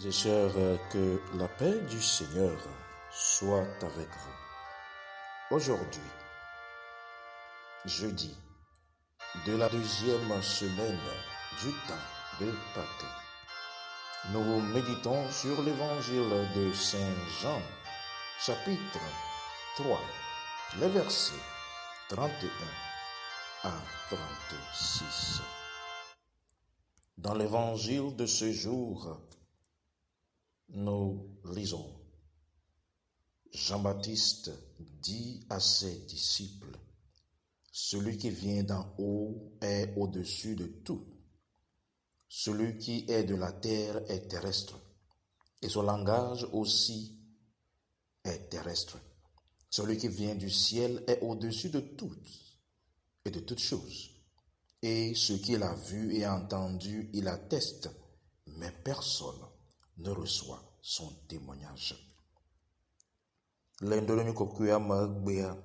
et sœurs, que la paix du Seigneur soit avec vous. Aujourd'hui, jeudi de la deuxième semaine du temps de Pâques, nous méditons sur l'évangile de Saint Jean, chapitre 3, les versets 31 à 36. Dans l'évangile de ce jour, nous lisons: Jean-Baptiste dit à ses disciples: celui qui vient d'en haut est au-dessus de tout. Celui qui est de la terre est terrestre, et son langage aussi est terrestre. Celui qui vient du ciel est au-dessus de toutes et de toutes choses. Et ce qu'il a vu et entendu, il atteste, mais personne ne reçoit son témoignage. L'endoloni kokuya magbea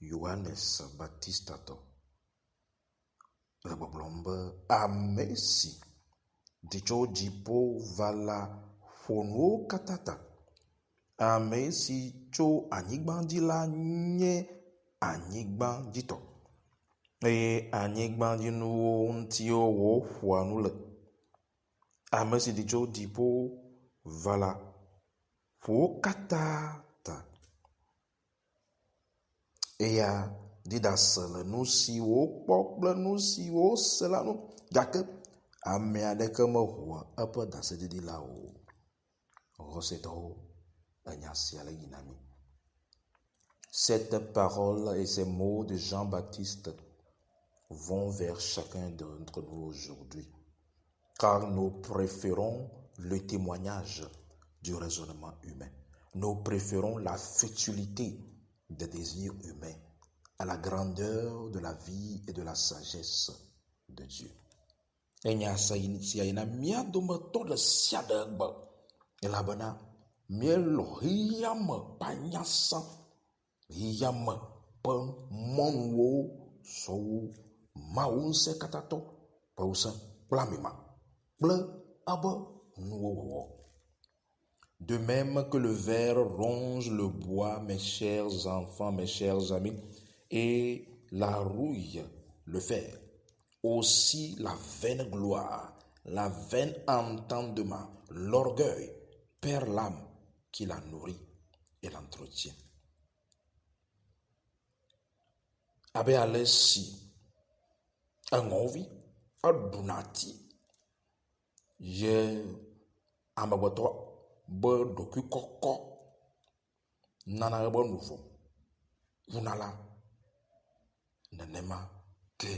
Yohanes Baptistato. Rebablombe amesi dicho jipo vala fono katata. Amesi cho anigbandila nye anigbandito. E anigbandinu untio wo fuanule. Amesi dicho jipo vala fo katata. Eya didasele nu siwo kpɔkple nu siwo se la nu gake ame aɖeke mehua eƒe dasedidi la o. Xɔsetɔwo enya sia le yina mi. Cette parole et ces mots de Jean-Baptiste vont vers chacun d'entre nous aujourd'hui, car nous préférons le témoignage du raisonnement humain. Nous préférons la futilité des désirs humains à la grandeur de la vie et de la sagesse de Dieu. Enya siaina mia dometɔ ɖe sia ɖe gbe, elabena míelɔ hiyame ƒe anyasã, hiyame ƒe mɔnuwo sɔwo Mawu ŋusẽkatãtɔ ƒe ŋusẽ kple amima kple ebe nuwo wɔwɔ. De même que le ver ronge le bois, mes chers enfants, mes chers amis, et la rouille le fer, aussi la vaine gloire, la vaine entendement, l'orgueil perd l'âme qui la nourrit et l'entretient. Abe ale si eŋɔvi eɖunati ye amegbetɔ be ɖokui kɔkɔ nana ebe nu vɔ ʋuna la, nenema ke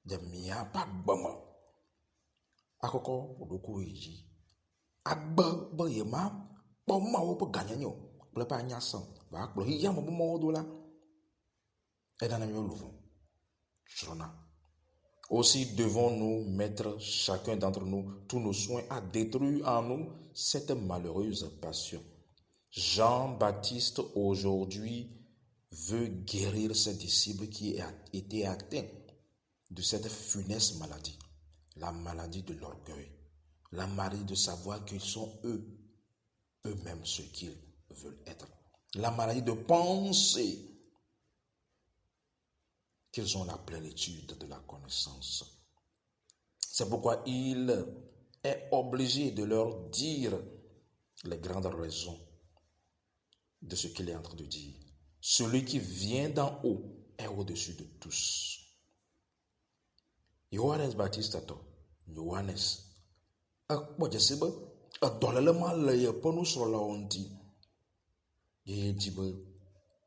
dze míaƒe agbeme akɔkɔ ɖokui yi dzi agbe be yema kpɔ Mawu ƒe gãnyenye o kple eƒe anyasã va kplɔ hiyame be mɔwo do la, enana míawo lu vɔ srɔ̃na. Aussi devons-nous mettre chacun d'entre nous tous nos soins à détruire en nous cette malheureuse passion. Jean-Baptiste aujourd'hui veut guérir ses disciples qui étaient atteints de cette funeste maladie, la maladie de l'orgueil, la maladie de savoir qu'ils sont eux-mêmes ce qu'ils veulent être, la maladie de penser qu'ils ont la plénitude de la connaissance. C'est pourquoi il est obligé de leur dire les grandes raisons de ce qu'il est en train de dire. Celui qui vient d'en haut est au-dessus de tous. Yohanes Baptistato, Yohanes, ekpɔ dzesi be edɔléle ma le yeƒe nusrɔ̃lawo ŋuti, ye di be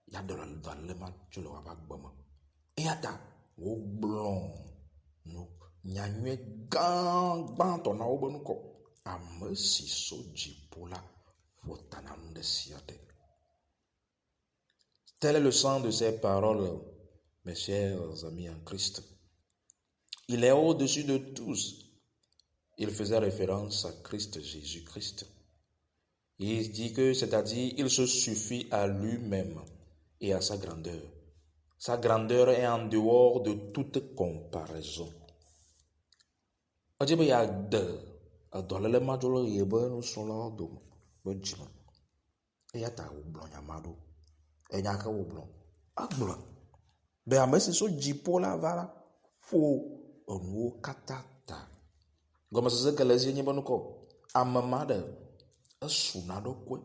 yeaɖe dɔléle ma tso le woƒe agbe me. Eya ta wogblɔ nu nyanyuie gã gbãtɔ na wo be nukɔ, ame si so dziƒo la ƒo ta na nu ɖe sia ɖe. Tel est le sens de ces paroles, mes chers amis en Christ. Il est au-dessus de tous. Il faisait référence à Christ Jésus-Christ. Il dit que, c'est-à-dire, il se suffit à lui-même et à sa grandeur. Sa grandeur est en dehors de toute comparaison. Odibe ya de Edɔléle ma dzo le ʋe be nusrɔ̃lawo dome be dzime. Eya ta wogblɔ nyama ɖo. Enya ke wogblɔ. Agblɔ be ame si so dziƒo la va la ƒo enuwo katã ta. Gɔmesese ke le esi nye be nukɔ. Ame ma ɖe esuna ɖokui.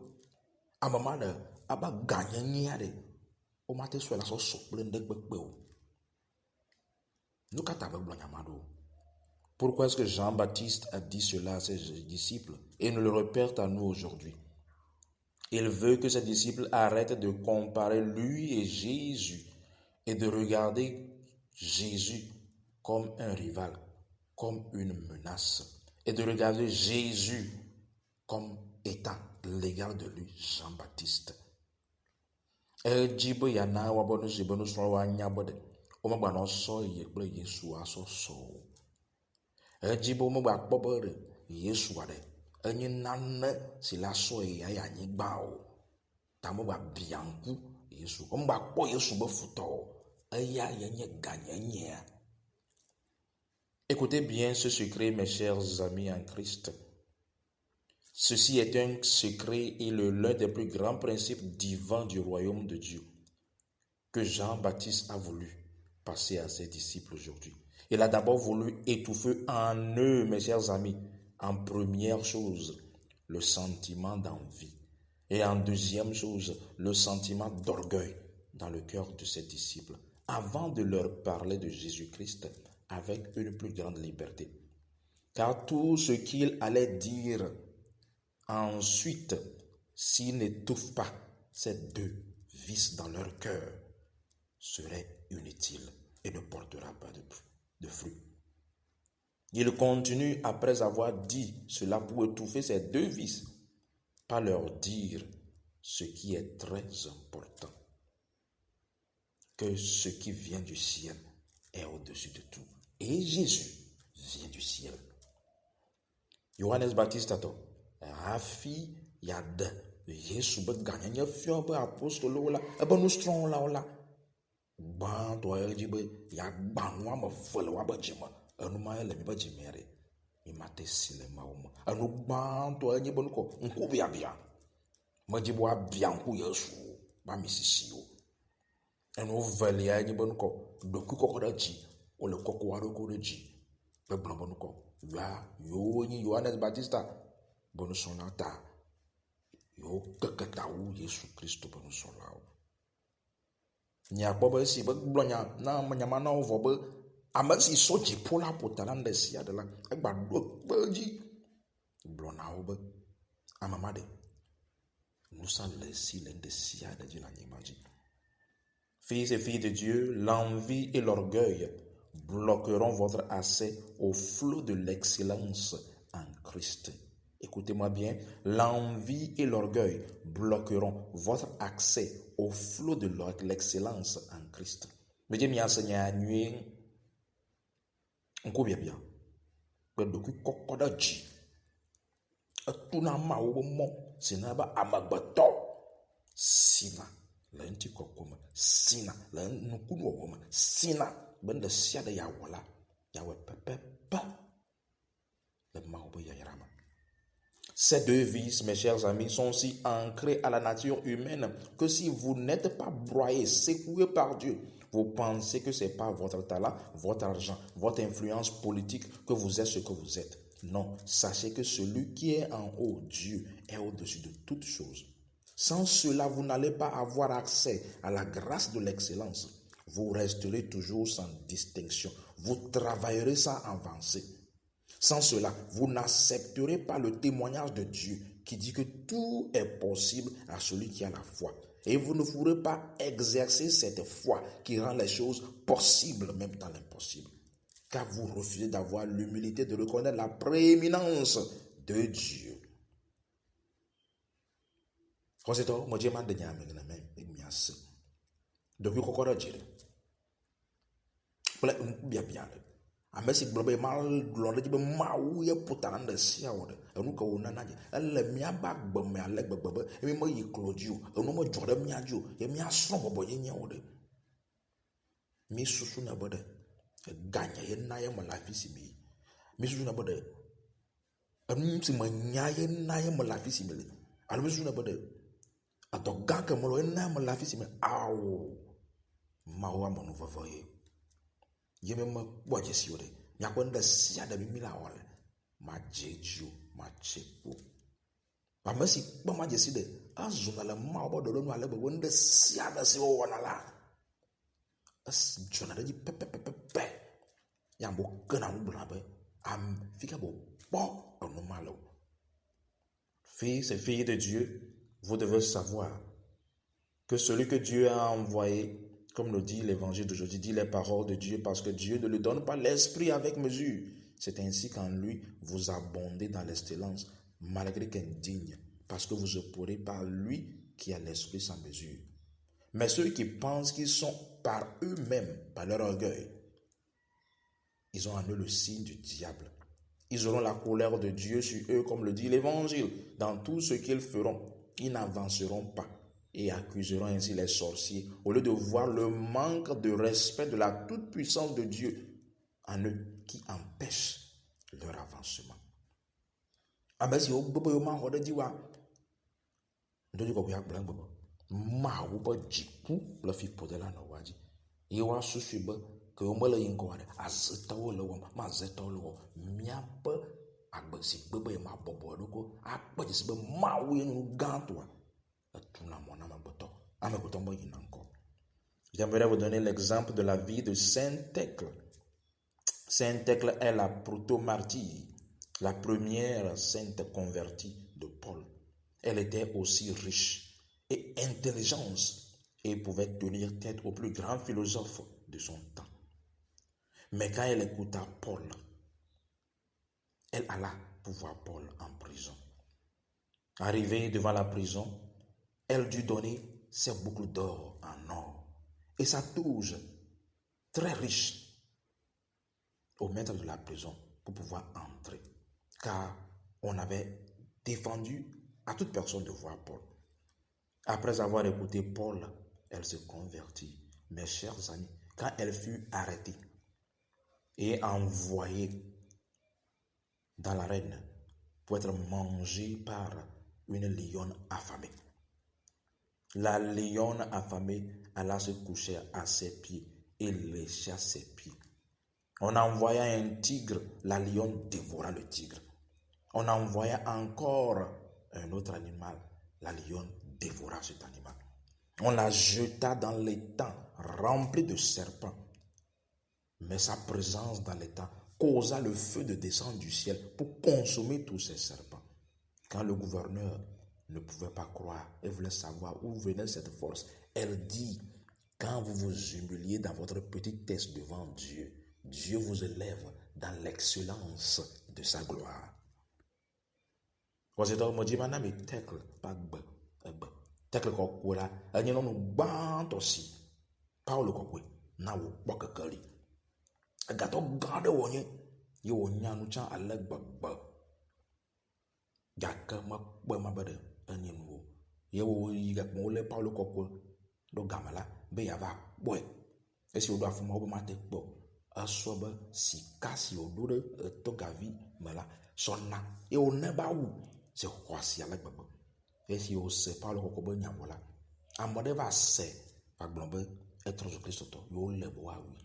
Ame ma ɖe aba ganyenye aɖe. Womate sɔe la sɔsɔ kple ŋdekpekpe o. Nu katã be gblɔ nyama ɖo. Pourquoi est-ce que Jean-Baptiste a dit cela à ses disciples et nous le répète à nous aujourd'hui? Il veut que ses disciples arrêtent de comparer lui et Jésus et de regarder Jésus comme un rival, comme une menace, et de regarder Jésus comme étant l'égal de lui, Jean-Baptiste. Edjibe yana wa bonu si bonu so wa nya bode. O ma gba no so ye kple Yesu aso so. Edjibe o ma gba kpo be Yesu ade. Enyi nane si la so ye ya nyigba o. Ta mo gba bianku Yesu. O ma gba kpo Yesu be futo. Eya ye nye ganyenye. Écoutez bien ce secret, mes chers amis en Christ. Ceci est un secret et l'un des plus grands principes divins du royaume de Dieu que Jean-Baptiste a voulu passer à ses disciples aujourd'hui. Il a d'abord voulu étouffer en eux, mes chers amis, en première chose, le sentiment d'envie. Et en deuxième chose, le sentiment d'orgueil dans le cœur de ses disciples, avant de leur parler de Jésus-Christ avec une plus grande liberté. Car tout ce qu'il allait dire ensuite, s'ils n'étouffent pas ces deux vices dans leur cœur, serait inutile et ne portera pas de fruits. Il continue, après avoir dit cela, pour étouffer ces deux vices, par leur dire ce qui est très important, que ce qui vient du ciel est au-dessus de tout. Et Jésus vient du ciel. Johannes Baptiste ato. Rafi yade Yesu be ganyenye fio be apostolo la ebe nusrɔ̃ la la gbãtɔ edzi be ya gbã nu ame eve le woabe dzime enuma le mi be dzime ɖe mi mate si le mawo me enu gbãtɔ enyi be nukɔ ŋku biabia medzi be woabia ŋku Yesu ba mi sisiwo enu velia enyi be nukɔ ɖokui kɔkɔ ɖe dzi wole kɔkɔ wa ɖokui ɖe dzi be gblɔ be nukɔ ya yo nyi Johannes Baptista bonusɔ̃la ta yo keke ta wu Yesu Kristo bonusɔ̃lawo. Nyakpɔ be esi be gblɔ nya na nyama na wo vɔ be ame si so dziƒo la ƒota la ɖe sia ɖe la egba ɖo kpe dzi gblɔ na wo be ame ma ɖe nusa le si le ɖe sia ɖe dzi le anyigba dzi. Fils et filles de Dieu, l'envie et l'orgueil bloqueront votre accès au flot de l'excellence en Christ. Écoutez-moi bien, l'envie et l'orgueil bloqueront votre accès au flot de l'excellence en Christ. Mais Dieu m'a enseigné à nuire. On connaît bien. Mais depuis qu'on a dit, tout n'a pas eu bon, c'est n'a pas amagbato. Sina, l'anti kokoma, sina, l'anukunu, sina, ben de sia de yawala, yawe pepe, le maobe yayarama. Ces deux vices, mes chers amis, sont si ancrés à la nature humaine que si vous n'êtes pas broyé, secoué par Dieu, vous pensez que ce n'est pas votre talent, votre argent, votre influence politique que vous êtes ce que vous êtes. Non, sachez que celui qui est en haut, Dieu, est au-dessus de toutes choses. Sans cela, vous n'allez pas avoir accès à la grâce de l'excellence. Vous resterez toujours sans distinction. Vous travaillerez sans avancer. Sans cela, vous n'accepterez pas le témoignage de Dieu qui dit que tout est possible à celui qui a la foi. Et vous ne pourrez pas exercer cette foi qui rend les choses possibles même dans l'impossible. Car vous refusez d'avoir l'humilité de reconnaître la prééminence de Dieu. Ame si gblɔ be malɔ ɖe dzi be mawu ye ƒota na ɖe sia wɔ ɖe enu ke wònana dze ele míabe agbe me ale gbegbe be emi meyi klo dzi o enu medzɔ ɖe mía dzi o ye míasrɔ̃ bɔbɔ nyenye wo ɖe mí susu ne be ɖe ganye ye na ye me le afi si mi mí susu ne be ɖe Si me nyaye na ye me la fi si me le. Alors me souna bode. Ato ganke me lo na me la fi si me. Awo. Ma wa mo no voye. Ye me bo je si ode. Nya ko nda sia da mi la wale. Ma jeju ma chepo. Ba me si ba ma je si de. Azuna la ma bo do no ale bo nda sia da si o wana la. As jona da di pe. Ya bo kana mo bla be. Am fika bo bon normal. Fils et filles de Dieu, vous devez savoir que celui que Dieu a envoyé, comme le dit l'évangile d'aujourd'hui, dit les paroles de Dieu parce que Dieu ne lui donne pas l'esprit avec mesure. C'est ainsi qu'en lui, vous abondez dans l'excellence, malgré qu'indigne, parce que vous opérez par lui qui a l'esprit sans mesure. Mais ceux qui pensent qu'ils sont par eux-mêmes, par leur orgueil, ils ont en eux le signe du diable. Ils auront la colère de Dieu sur eux, comme le dit l'Évangile. Dans tout ce qu'ils feront, ils n'avanceront pas et accuseront ainsi les sorciers, au lieu de voir le manque de respect de la toute-puissance de Dieu en eux, qui empêche leur avancement. Abesi o gbogbo yo ma ho de diwa. Ndoji ko ya gblan gbogbo. Ma wo ba jiku la fi podela no waji. Ye wa susu ba que o mele yin ko wa de azeta wo le wo ma azeta wo le wo mia pe agbesi gbogbo ma bobo do ko apa je se be ma wo yin gan to tuna mo na ma boto ame ko tombo yin encore. J'aimerais vous donner l'exemple de la vie de Saint Thècle. Saint Thècle est la proto-martyre, la première sainte convertie de Paul. Elle était aussi riche et intelligente et pouvait tenir tête aux plus grands philosophes de son temps. Mais quand elle écouta Paul, elle alla pour voir Paul en prison. Arrivée devant la prison, elle dut donner ses boucles d'or en or et sa toge très riche au maître de la prison pour pouvoir entrer, car on avait défendu à toute personne de voir Paul. Après avoir écouté Paul, elle se convertit. Mes chers amis, quand elle fut arrêtée et envoyée dans l'arène pour être mangée par une lionne affamée, la lionne affamée alla se coucher à ses pieds et lécha ses pieds. On envoya un tigre, la lionne dévora le tigre. On envoya encore un autre animal, la lionne dévora cet animal. On la jeta dans l'étang rempli de serpents. Mais sa présence dans l'étang causa le feu de descendre du ciel pour consommer tous ces serpents. Quand le gouverneur ne pouvait pas croire et voulait savoir où venait cette force, elle dit, quand vous vous humiliez dans votre petite tête devant Dieu, Dieu vous élève dans l'excellence de sa gloire. Wazito mo di manami Thècle pa gbe. Thècle ko kula anyi no gban to si. Paul ko kwe na wo pokekali. Agato gade wonye ye wonya nu chan ale gbagba. Jaka ma pe ma bede anyi nu. Ye wo yi ga mo le Paul ko kwe do gamala be ya va boy. Esi o do afuma o ma te gbo. Asobe si kasi o do de to gavi mala sonna e o ne ba wu se kwasi ala gbagba. Esi o se Paul ko be nya wala. Amode va se va glombe être Christ to yo le bo wa wi.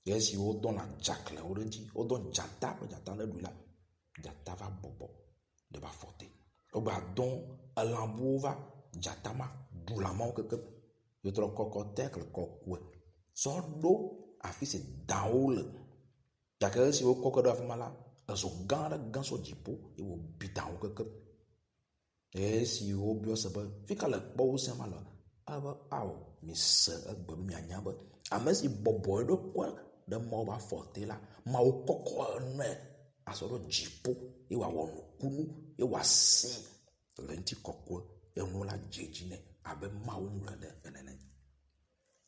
Esi o don la jakle o renji o don jata pe jata le dula. Jata va bobo de ba forte. O ba don alambo va jata ma dulama o keke. Yo tro koko Thècle ko kwe. So do afi se daole. Jaka si o koko do afumala. So ganda ganso jipo e wo bitan o keke. Si o bio sebe fika le kpo se mala. Aba aw mi se agbe mi anya ba. Amesi bobo do kwa de mo ba forte la. Ma o koko ne asoro jipo e wa wonu kunu e wa si. Lenti koko e no la jejine abe ma o nure de enene.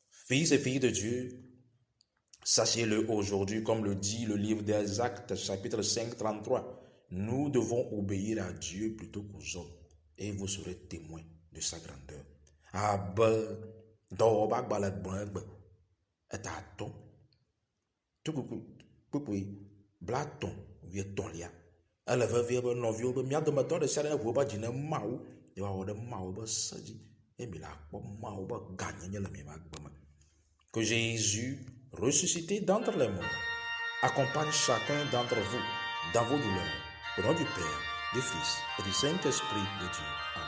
Fils et filles de Dieu, sachez-le aujourd'hui, comme le dit le livre des Actes, chapitre 5, 33, nous devons obéir à Dieu plutôt qu'aux hommes, et vous serez témoins de sa grandeur. ele vevie be nɔviwo be mía dometɔ ɖe sia ɖe ʋuwo be dzi ne Mawu, ye woawɔ ɖe Mawu be se dzi, et mi la kpɔ Mawu be gãnyenye le miaƒe agbe me. Que Jésus, ressuscité d'entre les morts, accompagne chacun d'entre vous dans vos douleurs. Au nom du Père, du Fils et du Saint-Esprit de Dieu. Amen.